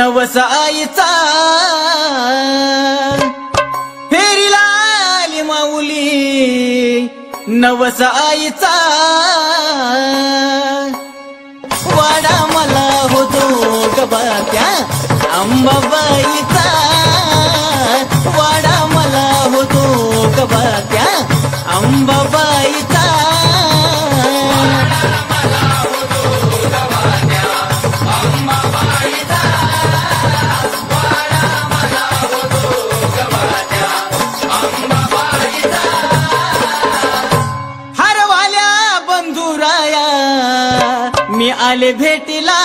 नवस आईचा फेरीला आली माऊली नवस आईचा वाडा मला होतो गबात्या अंबाबाईचा वाडा मला होतो गबात्या अंबाबाईचा मी आले भेटीला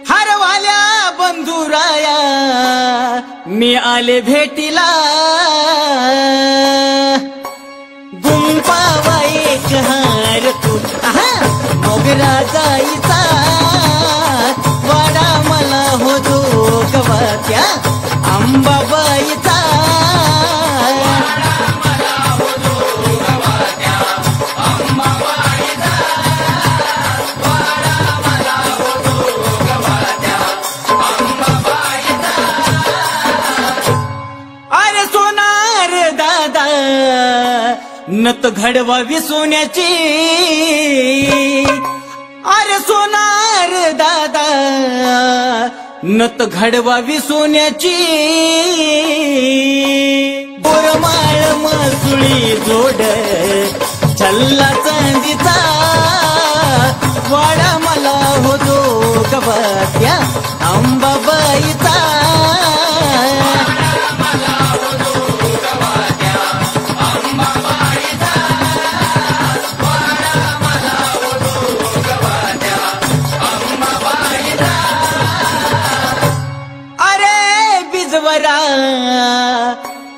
हरवाल्या बंधुराया मी आले भेटीला गुंपावा एक हार तू मोगरा जाईचा वाडा मला होतो गवात्या अंबाबाईचा नत घडवावी सोन्याची अरे सोनार दादा नत घडवावी सोन्याची बोरमाळ मासुळी जोड छल्ला चांदीचा वाडा मला होतो गबात्या अंबाबाईचा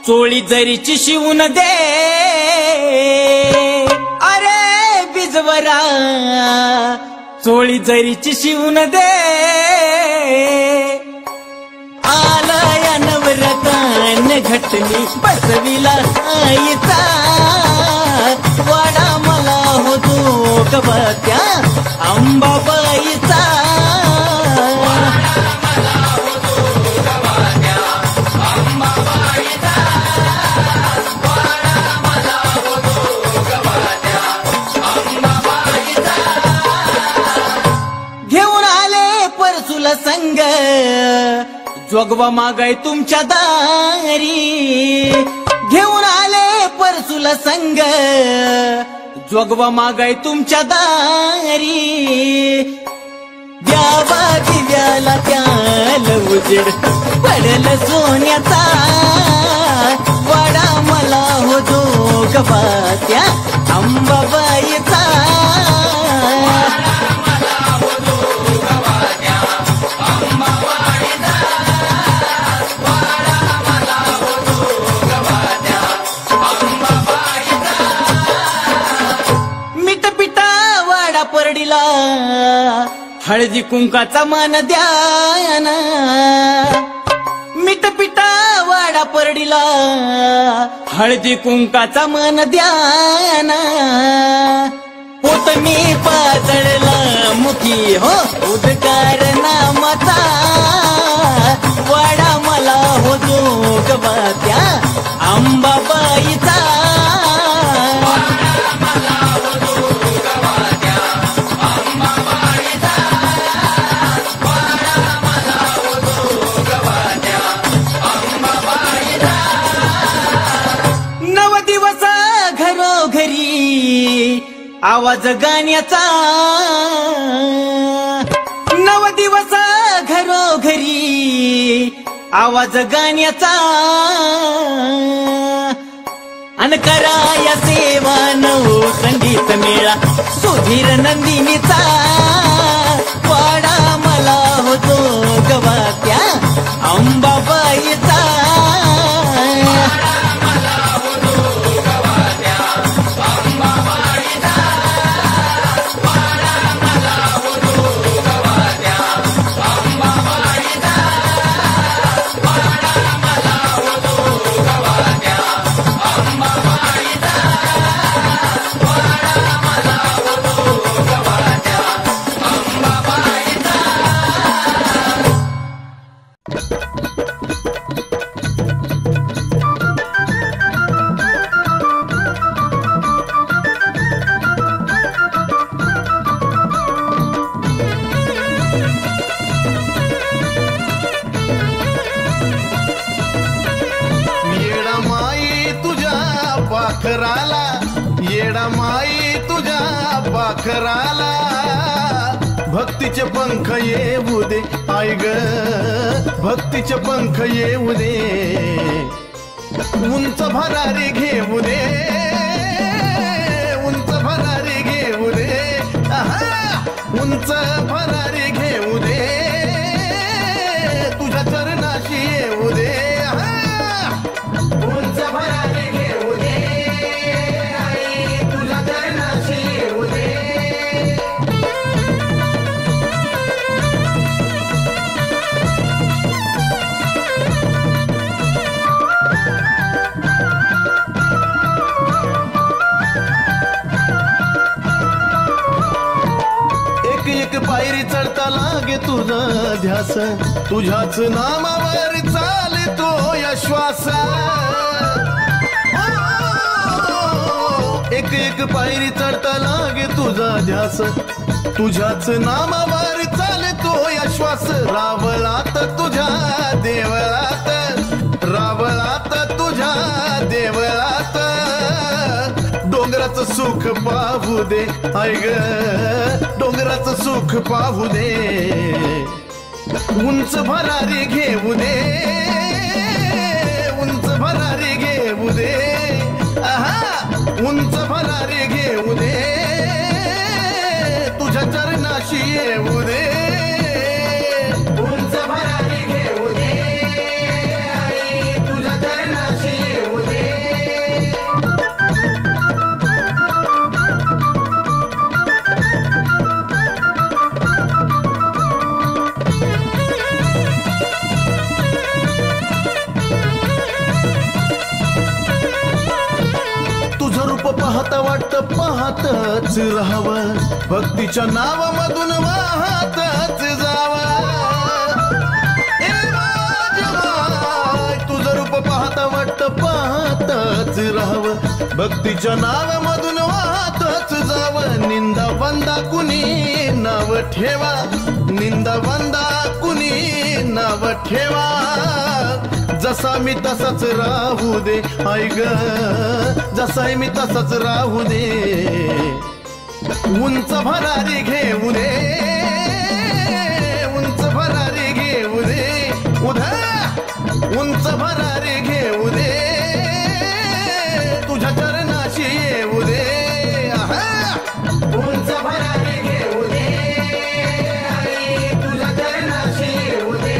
चोळी जरीची शिवून दे अरे बिजवरा चोळी जरीची शिवून दे आलाया नवरतान घटनी बसविला आईचा वाडा मला होतो गबात्या अंबाबाईचा संग जोगवा मागाय तुमच्या दारी घेऊन आले परसुला संग जोगवा मागाय तुमच्या दारी द्यावा दिव्याला त्याला उजेड पडल सोन्याचा वाडा मला होतो गबात्या अंबाबाईचा परडीला हळदी कुंकाचा मान द्याना मिठपिठा वाडा परडीला हळदी कुंकाचा मान द्याना पोतमी पाजळला मुखी हो उद्गार नामाचा वाडा मला होतो गबात्या अंबाबाईचा आवाज गाण्याचा नव दिवस घरोघरी आवाज गाण्याचा अन कराया सेवा नऊ संगीत मेळा सुधीर नंदिनीचा वाडा मला होतो गबात्या अंबाबाईचा पाखराला, येडा माई तुझ्या पाखराला. भक्तीचे पंख येऊ दे आई ग, भक्तीचे पंख येऊ दे. उंच भरारी घेऊ दे, उंच भरारी घेऊ दे. उंच भरारी घेऊ दे, तुझ्या चरणाशी येऊ दे. उंच भरारी घेऊ दे आई, तुझ्या चरणाशी येऊ दे. एक पायरी चढता लागे तुझा ध्यास, तुझ्याच नामावर चालतो या श्वास. एक एक पायरी चढता लागे तुझा ध्यास, तुझ्याच नामावर चालतो या श्वास. रावळात तुझ्या देवळात, रावळात तुझ्या देवळात. डोंगराचं सुख पाहू दे आई ग, डोंगराचं सुख पाहू दे. उंच भरारी घेऊ दे, उंच भरारी घेऊ दे. उंच भरारी घेऊ दे, तुझ्या चरणाशी येऊ दे. उंच भरारी घेऊ दे आई, तुझ्या चरणाशी येऊ दे. पाहता वाटतं पाहतच राहावं, भक्तीच्या नावामधून वाहतच जावं. तुझं रूप पाहता वाटतं पाहतच राहावं, भक्तीच्या नावामधून वाहतच जावं. निंदा वंदा कुणी नाव ठेवा, निंदा वंदा कुणी नाव ठेवा. जसा मी तसाच राहू दे आई ग, जसा मी तसाच राहू दे. उंच भरारी घेऊ दे, उंच भरारी घेऊ दे. उंच भरारी घेऊ दे, तुझ्या चरणाशी येऊ दे. उंच भरारी घेऊ दे आई, तुझ्या चरणाशी येऊ दे.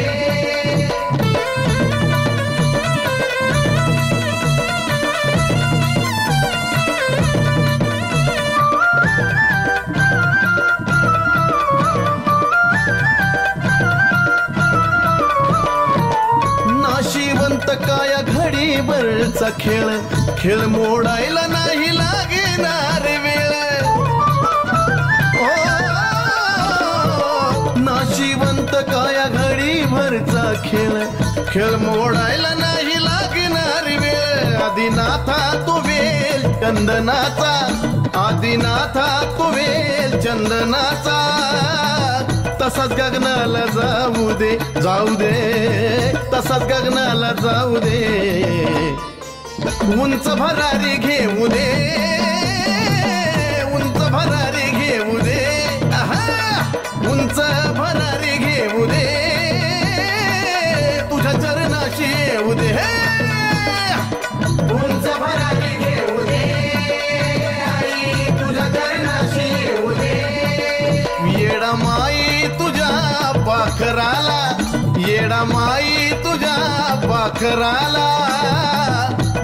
काया घडीभरचा खेळ, खेळ मोडायला नाही लागणार वेळ. नाशिवंत काया घडीभरचा खेळ, खेळ मोडायला नाही लागणार वेळ. आदिनाथा तू वेल चंदनाचा, आदिनाथा तू वेल चंदनाचा. तसाच गगनाला जाऊ दे, जाऊ दे, तसाच गगनाला जाऊ दे. उंच भरारी घेऊ दे, उंच भरारी घेऊ दे. उंच भरारी घेऊ दे, तुझ्या चरणाशी येऊ दे. उंच भरारी घेऊ दे आई, तुझ्या चरणाशी येऊ दे. येडा माई तुझ्या पाखराला, येडा माई तुझ्या पाखराला.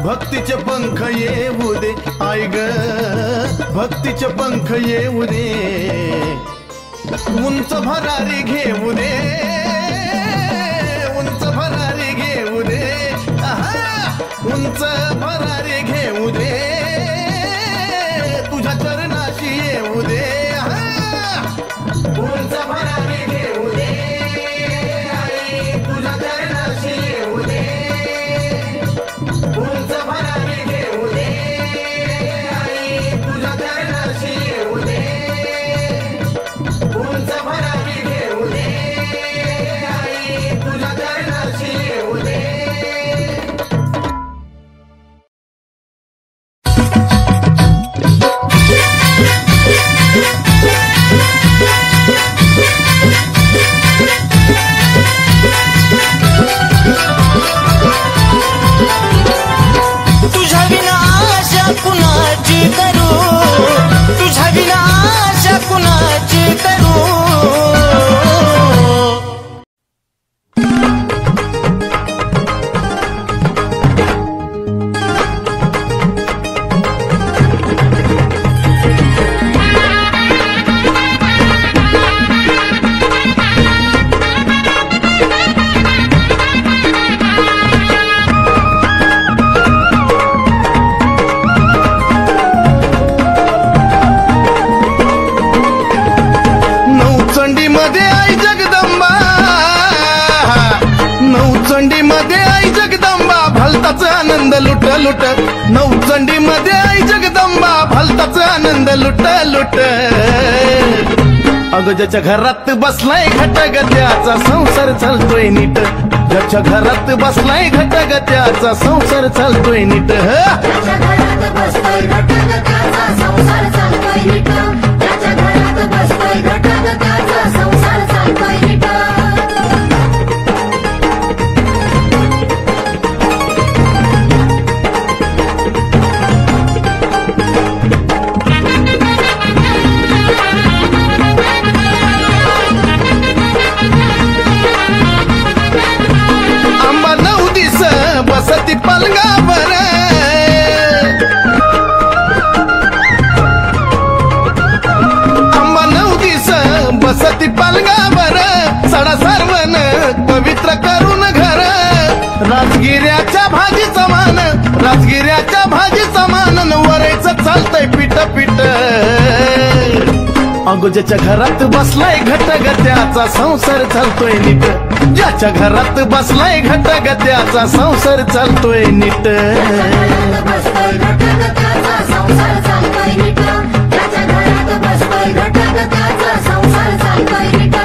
भक्तीचे पंख येऊ दे आई ग, भक्तीचे पंख येऊ दे. उंच भरारी घेऊ दे, उंच भरारी घेऊ दे. उंच भरारी घेऊ दे, तुझ्या चरणाशी येऊ दे. उंच भरारी घेऊ दे आई, तुझ्या चरणाशी येऊ दे. उंच भरारी घेऊ दे आई, तुझ्या चरणाशी येऊ दे. उंच भरारी घेऊ दे मध्ये आई जगदंबा भलताच आनंद लुट लुट नवचंडी मध्ये आई जगदंबा भलताच आनंद लुट लुट अगं ज्याच्या घरात बसलाय घटगत्याचा संसार चालतोय नीट ज्याच्या घरात बसलाय घटगत्याचा संसार चालतोय नीट त्याच्या घरात बसतोय घटगत्याचा संसार चालतोय नीट त्याच्या घरात बसतोय घटगत्याचा संसार चालतोय नीट बसती पलंगावर आंबा 9 दिस बसती पलंगावर सडा सारवण पवित्र करून घर राजगिऱ्याच्या भाजीचा मान राजगिऱ्याच्या भाजीचा मान वरायचं चालतंय पीठ पीठ अगो ज्याच्या घरात बसलाय घटगत्याचा संसार चालतोय नीट ज्याच्या घरात बसलाय घटगत्याचा संसार चालतोय नीट बसतोय घटगत्याचा संसार चालतोय नीट त्याच्या घरात बसतोय घटगत्याचा संसार चालतोय नीट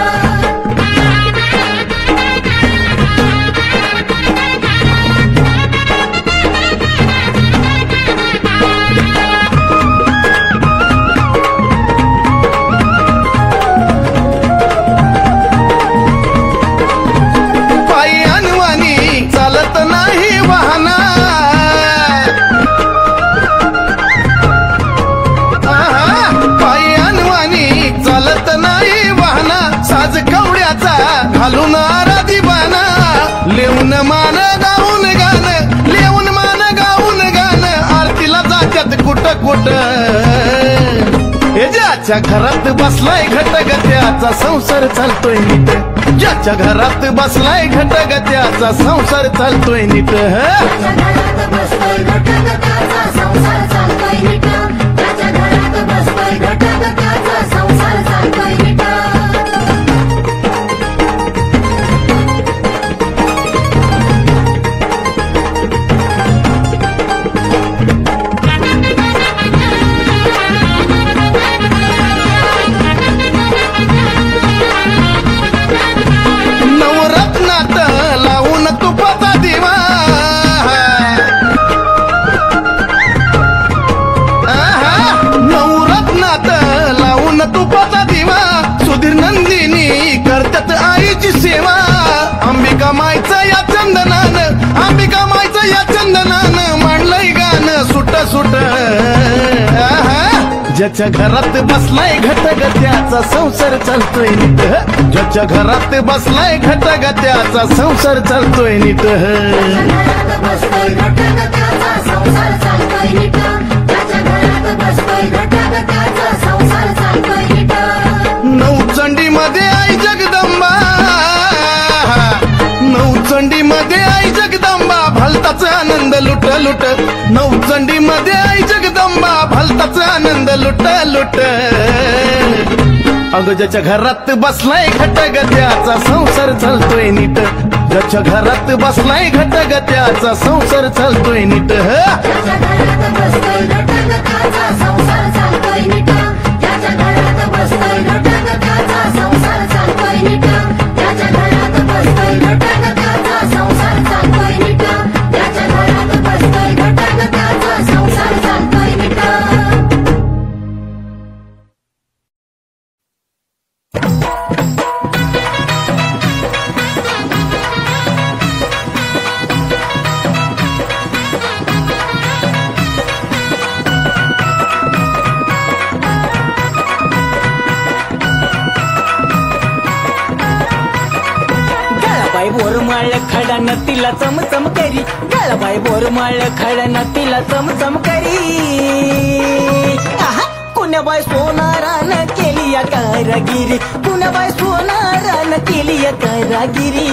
घालून आराधी बाना लेऊन मान गाऊन गाण लेऊन मान गाऊन गाण आरतीला जात्यात कुट कुट हे ज्याच्या घरात बसलाय घटगत्याचा संसार चालतोय नीट ज्याच्या घरात बसलाय घटगत्याचा संसार चालतोय नीट त्याच्या घरात बसतोय घटगत्याचा संसार चालतोय नीट त्याच्या घरात बसतोय घटगत्याचा संसार चालतोय नीट तुपाचा दिवा सुधीर नंदिनी करतात आईची सेवा अंबिका मायचं या चंदनानं अंबिका मायचं या चंदनानं मांडलंय गाणं सुट सुट ज्याच्या घरात बसलाय घटगत्याचा संसार चालतोय नीट ज्याच्या घरात बसलाय घटगत्याचा संसार चालतोय नीट बसतोय घटगत्याचा संसार चालतोय नीट त्याच्या घरात बसतोय घटगत्याचा संसार चालतोय नीट नवचंडी मध्ये आई जगदंबा नवचंडी मध्ये आई जगदंबा भलताच आनंद लुट लुट नवचंडी मध्ये आई जगदंबा भलताच आनंद लुट लुट अगं ज्याच्या घरात बसलाय घटगत्याचा संसार चालतोय नीट ज्याच्या घरात बसलाय घटगत्याचा संसार चालतोय नीट त्याच्या घरात बसतोय घटगत्याचा संसार चालतोय नीट त्याच्या घरात बसतोय घटगत्याचा संसार चालतोय नीट त्याच्या घरात बसतोय घटगत्याचा संसार चालतोय नीट त्याच्या घरात बसतोय घटगत्याचा संसार चालतोय नीट बोरमाळ खडानं तिला चमचम करी गळबाई बोरमाळ खडानं तिला चमचम करी कुणाबाई सोनारानं केली या कारागिरी कुणाबाई सोनारानं केली या कारागिरी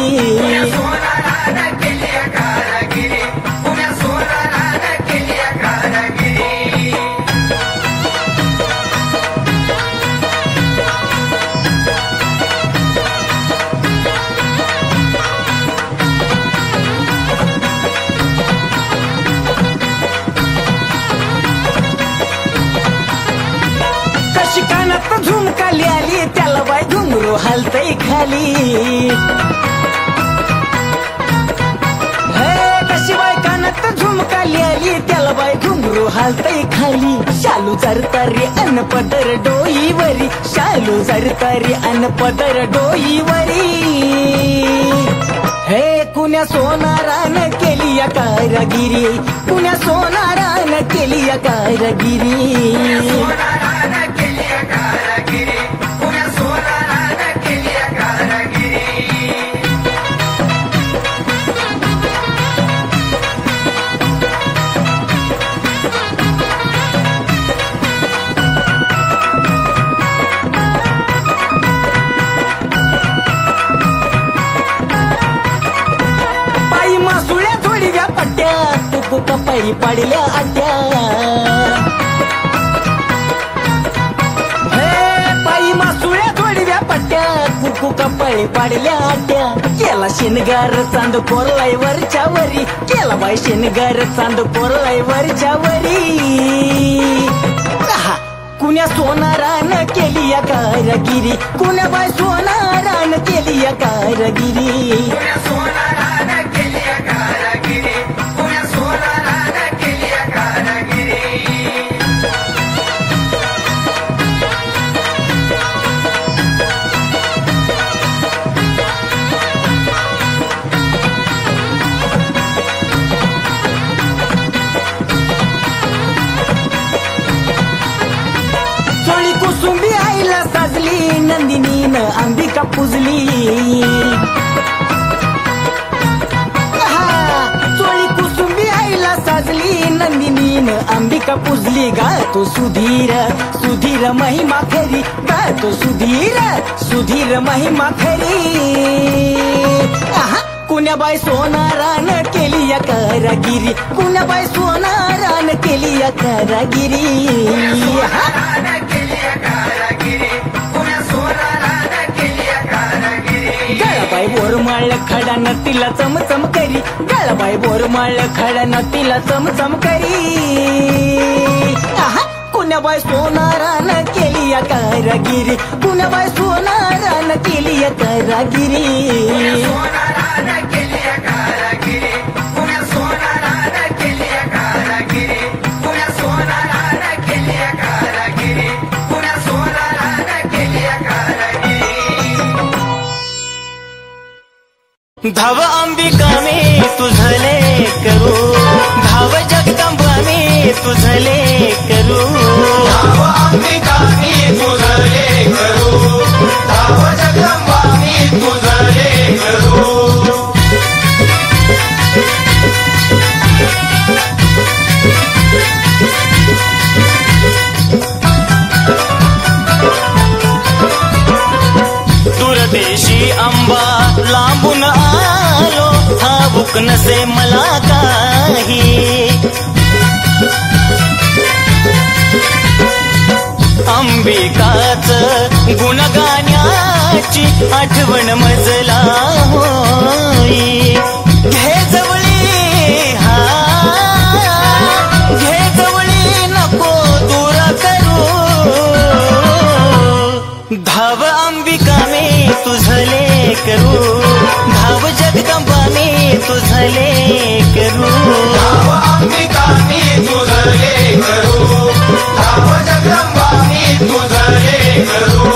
घुंगरू हलतय खाली कशी बाय कानात झुमकाली आली त्याला बाय घुंगरू हलतय खाली शालू जरतारी अन पदर डोईवरी शालू जरतारी अन पदर डोईवरी हे कुण्या सोनारान केली या कारागिरी कुण्या सोनारान केली या कारागिरी कपाळी पाडल्या आट्या पायी मासुळ्या थोडव्या पट्ट्या कुकू कपाळी पाडल्या आट्या केला शिनगार चांद कोरलाय वरच्या वरी केला बाय शिनगार चांद कोरलाय वरच्या वरी कुण्या सोनारान केली या कारागिरी कुण्या बाय सोनारान केली या कारागिरी कुसुंबी आईला साजली नंदिनीनं अंबिका पुजली चोळी कुसुंबी आईला साजली नंदिनीनं अंबिका पुजली गातो सुधीर सुधीर महिमा खरी गातो सुधीर सुधीर महिमा खरी कुण्याबाई सोनारान केली या कारागिरी कुण्याबाई सोनारान केली या कारागिरी गळाबाई बोरमाळ खडानं तिला चमचम करी गळाबाई बोरमाळ खडानं तिला चमचम करी कुण्याबाई सोनारान केली या कारागिरी कुण्याबाई सोनारान केली या कारागिरी धाव अंबिका में तुझले करू धाव जगदंबा में तुझले करू धाव अंबिका में तुझले करू धाव जगदंबा में तुझले करू दूरदेशी अंबा लांबून आलो ठाऊक नसे मला काही अंबिकाच गुणगाण्याची आठवण मजला होई घे जवळी घे जवळी नको दूर करू धाव अंबिका में तुझले करू धाव जगदंबा में तुझले करू धाव अंबिका में तुझले करू धाव जगदंबा में तुझले करू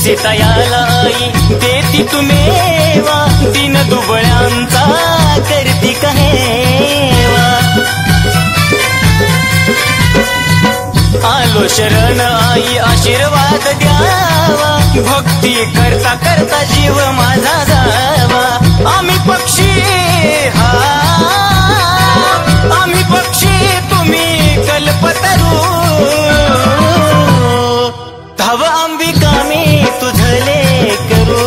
सीतायाला आई देती तुम्हेवा दिन दुबळ्यांचा करती कहेवा आलो शरण आई आशीर्वाद द्यावा भक्ती करता करता जीव माझा जावा आम्ही पक्षी आम्ही पक्षी तुम्ही कल्पतरू धाव अंबिका में तुझले करू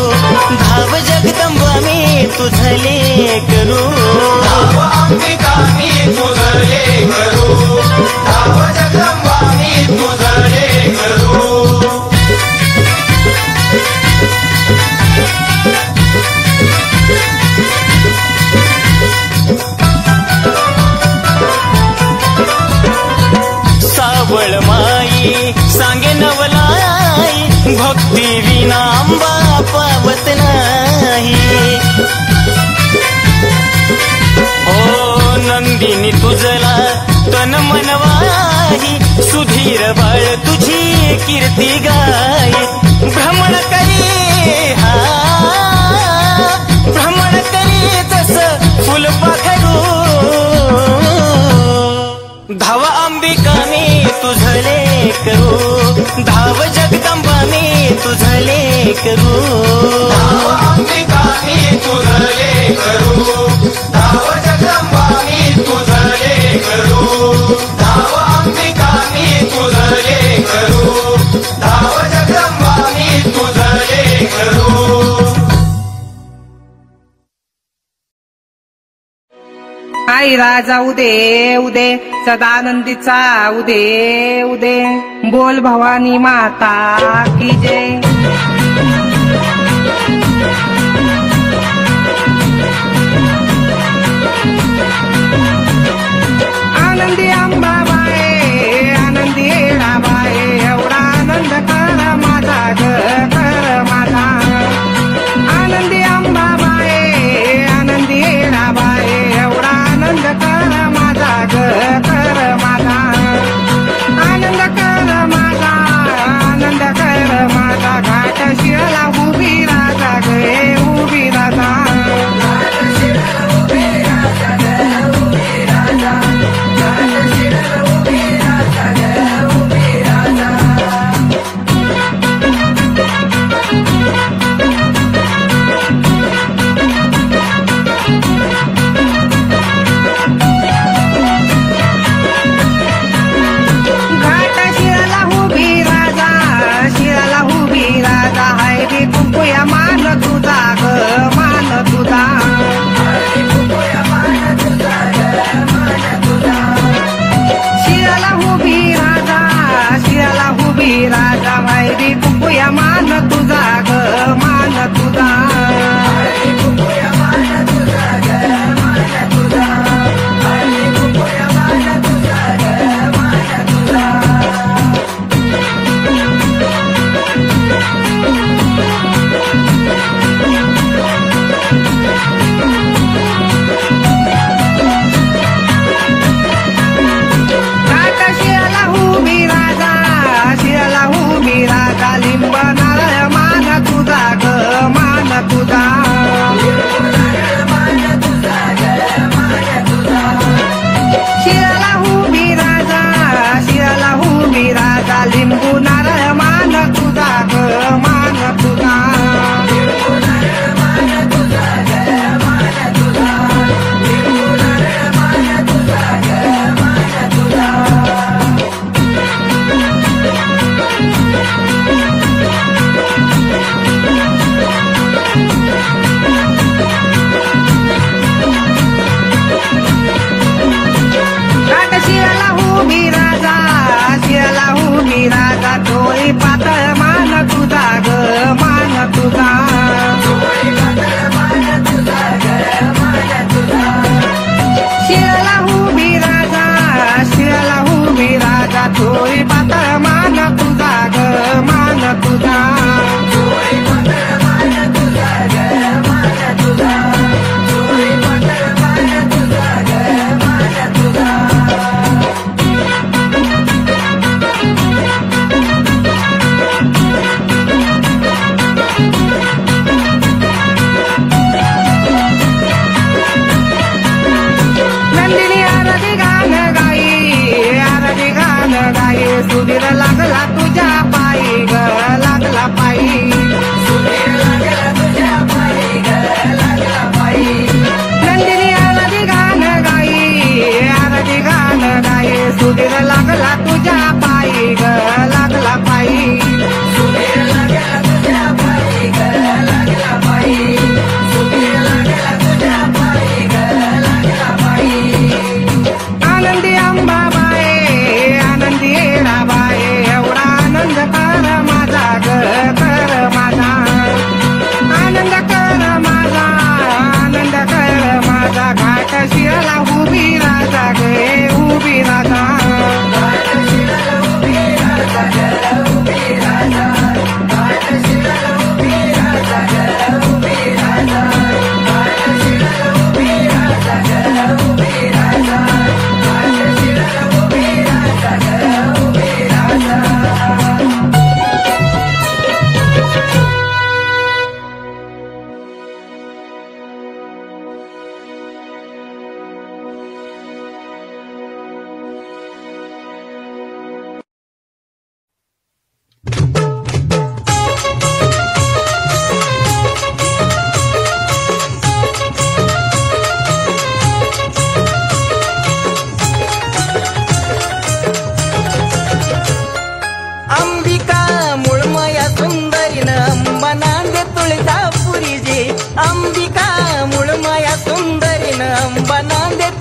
धाव जगदंबा में तुझले करू धाव अंबिका में तुझले करू धाव जगदंबा में तुझले करू साबळ माई सांगे नवलाई भक्ती विना अंबा पावत नाही ओ नंदिनी तुझला तन मनवाही सुधीर बाळ तुझी कीर्ती गाई भ्रमण करी हा भ्रमण करी तस फुलपाखरू धाव अंबिका मी तुझले करू धाव जगदंबा मी तुझले करू धाव अंबिका मी तुझले करू धाव जगदंबा मी तुझले करू धाव अंबिका मी तुझले करू धाव जगदंबा मी तुझले करू आई राजा उदे उदे सदानंदीचा उदे उदे बोल भवानी माता की जय आनंदी अंबाबाई आनंदी येळाबाई एवढा आनंद कर माझा ग कर माझा आनंदी अंबाबाई आनंदी येळाबाई एवढा आनंद कर माझा ग कर माझा आनंद कर माझा घाट शिळा उभी राजा गे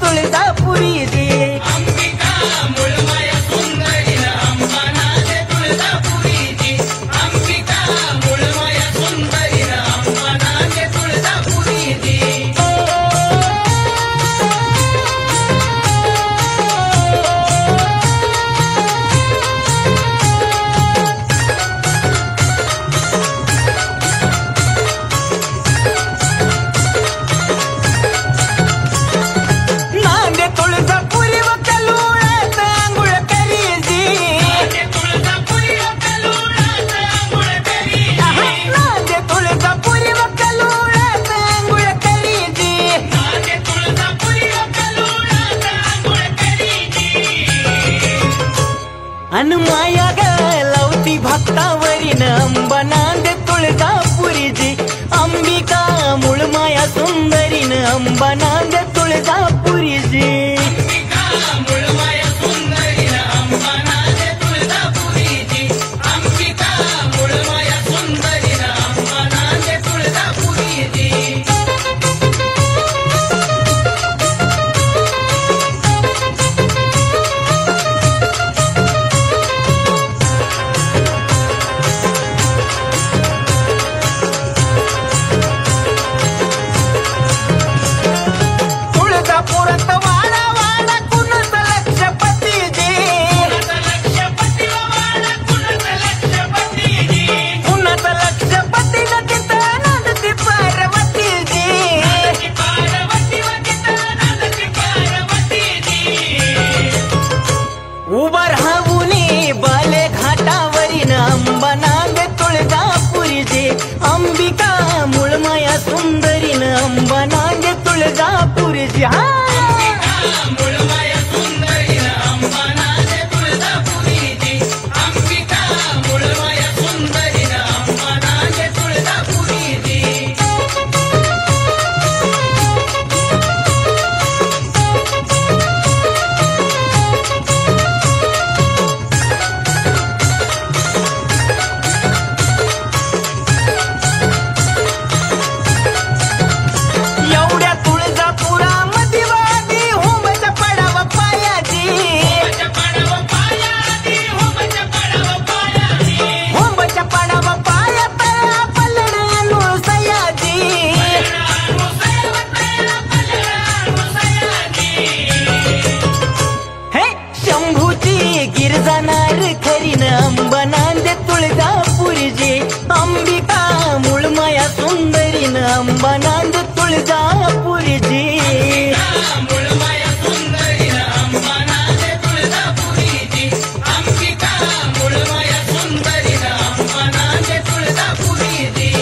तुळजापुरी जी अंबिका मुळमाय सुंदरी अंबानाथ तुळजापुरीची अंबिका मुळमाय सुंदरी अंबानाथ तुळजापुरीची नांदे तुळजापुरी व कलुळात आंघोळ करी जी तुळजापुरी कलुळात आंघोळ करी नांदे तुळजापुरी व कलुळात आंघोळ करी जी तुळजापुरी कलुळात आंघोळ करी अन माया ग लावती भक्तावरीन अंबा नांदे तुळजापुरी जी अंबिका मूळ माया सुंदरीन अंबा नांदे तुळजापुरी जी अंबिका मुळमाय सुंदरी अंबानाथ तुळजापुरीची अंबिका मुळमाय सुंदरी अंबानाथ तुळजापुरीची तुळजापुरात वाडा वाडा कुणाच लक्षपती जी लक्षपती वाडा कुणाचा लक्षपती कुणाच लक्षपती न तिथं नांदती पार्वती जी पार्वती वंदिता पार्वती उभा राहुनी बाले घाटावरीन अंबा नांदे तुळजापुरी जी अंबिका मूळ माया सुंदरीन अंबा नांदे तुळजापुरी जी हा मुळमाय सुंदरी अंबानाथ तुळजापुरीची अंबिका मुळमाय सुंदरी अंबानाथ तुळजापुरीची एवढ्या तुळजापुरामध्ये वादी होमच्या पडावा पायाजी होमच्या पडावा पाया तळा पलडू सयाजी हे शंभूची गिरजानार खरीन अंबा नांदे तुळजापुरी जी अंबिका मूळ माया सुंदरीन अंबा नांदे तुळजापुरी जी मुळमाय सुंदरी अंबानाथ तुळजापुरीची अंबिका मुळमाय सुंदरी अंबानाथ तुळजापुरीची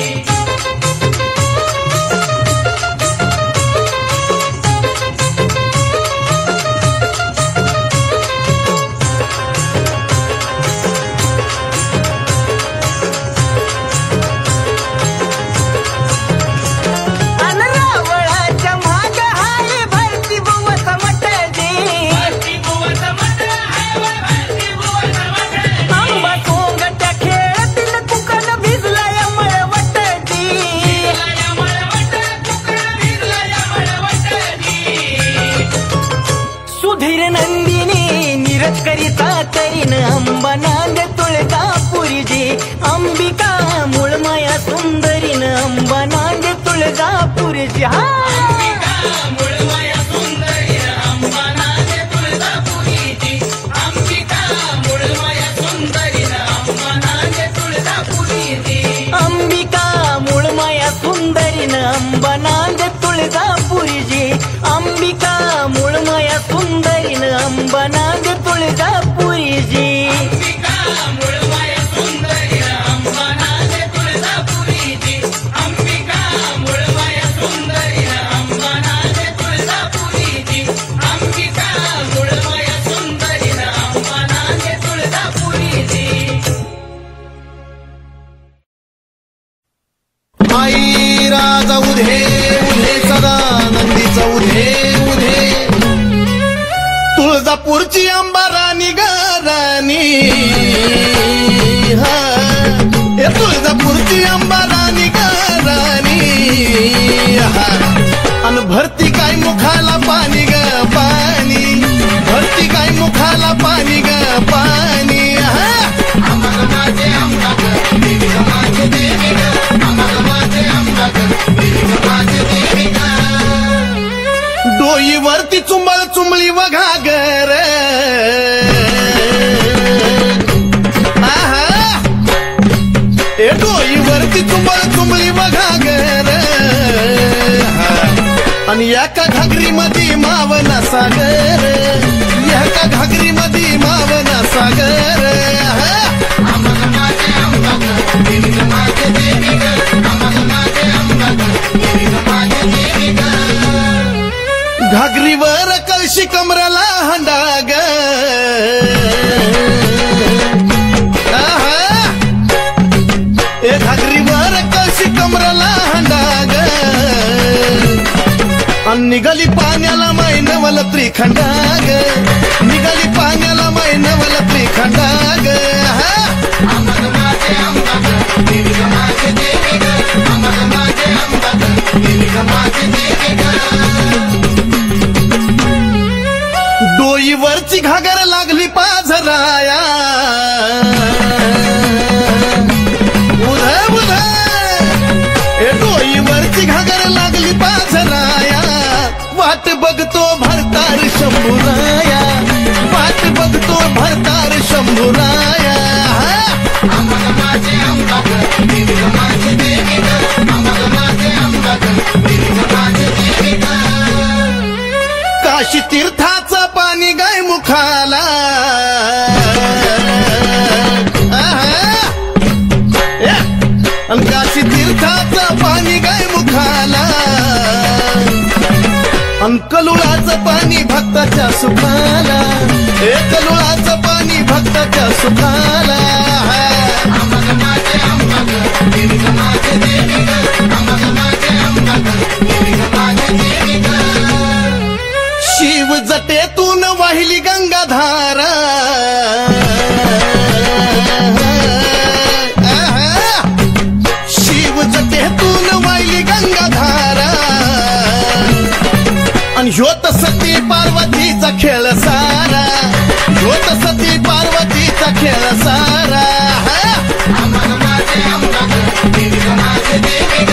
अन रावळाच्या माग हाय भरती बुवत मटजी आंबा सोंगट्या खेळतील कुकन भिजलाय मळवटजी सुधीर नंदिनी नीरज करिता करीन अंबा नांदे तुळजापुरी जी अंबिका मूळ माया सुंदरीन अंबा नांदे तुळजापुरी जी हा मुळमाय सुंदरी अंबानाथ तुळजापुरीची अंबिका मुळमाय सुंदरी अंबानाथ तुळजापुरीची अंबिका मूळ माया सुंदरीन अंबा नांदे तुळजापुरी जी अंबिका मूळ माया सुंदरीन अंबा नांदे तुळजापुरी जी अंबिका मुळमाय सुंदरी अंबानाथ तुळजापुरीची अंबिका मुळमाय सुंदरी अंबानाथ तुळजापुरीची अंबिका मुळमाय सुंदरी अंबानाथ तुळजापुरीची आई राजा उधे उधे सदा नंदीचा उधे उधे तुळजापूरची अंबा राणी ग राणी हा हे तुळजापूरची अंबा राणी ग राणी हा अन भरती काय मुखाला पाणी ग पाणी ग पाणी माझे अंबाग देवी ग माझे देवी ग माझे अंबाग देवी ग माझे देवी ग डोईवरती चुंबळ चुंबळी वघागर डोईवरती चुंबळ चुंबळी वघागर आणि एका घागरी मध्ये मावना सागर एका घागरी मध्ये मावना सागर माझे अंबाग देवी ग माझे देवी ग माझे अंबाग देवी ग माझे देवी ग घागरीवर कळशी कमराला हंडाग घागरीवर कळशी कमराला हंडाग निघाली पाण्याला मैनवल त्रिखंडाग निघाली पाण्याला मैनवल त्रिखंडाग माझे अंबाग देवी ग माझे देवी ग माझे अंबाग देवी ग माझे देवी ग डोईवरची घागर लागली पाझराया उधळ उधळ डोईवरची घागर लागली पाझराया वाट बघतो भरतार शंभूराया वाट बघतो भरतार शंभूराया माझे अंबाग देवी ग माझे देवी ग माझे अंबाग देवी ग माझे देवी ग काशी तीर्थाचं पाणी गाय मुखाला काशी तीर्थाचं पाणी गाय मुखाला कलुळाचं पाणी भक्ताच्या सुखाला कलुळाचं पाणी भक्ताच्या सुखाला माझे अंबाग देवी ग माझे देवी ग माझे अंबाग देवी ग माझे देवी ग शिव जटेतून वाहिली गंगाधारा शिव जटेतून वाहिली गंगाधारा आणि ह्योत सती पार्वतीचा खेळ सारा ह्योत सती पार्वतीचा खेळ सारा माझे अंबाग देवी ग माझे देवी ग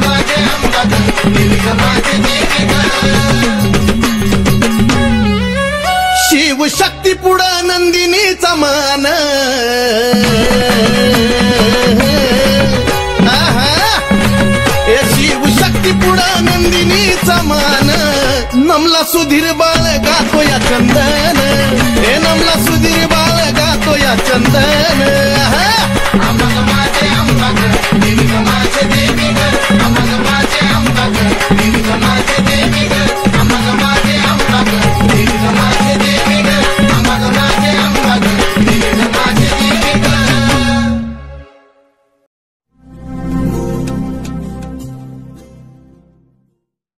माझे अंबाग देवी ग माझे देवी ग शिव शक्ती पुढं नंदिनीचा मान शिव शक्ती पुढं नंदिनीचा मान नमला सुधीर बाळ गातो या चंदन नमला सुधीर बाळ गातो या चंदन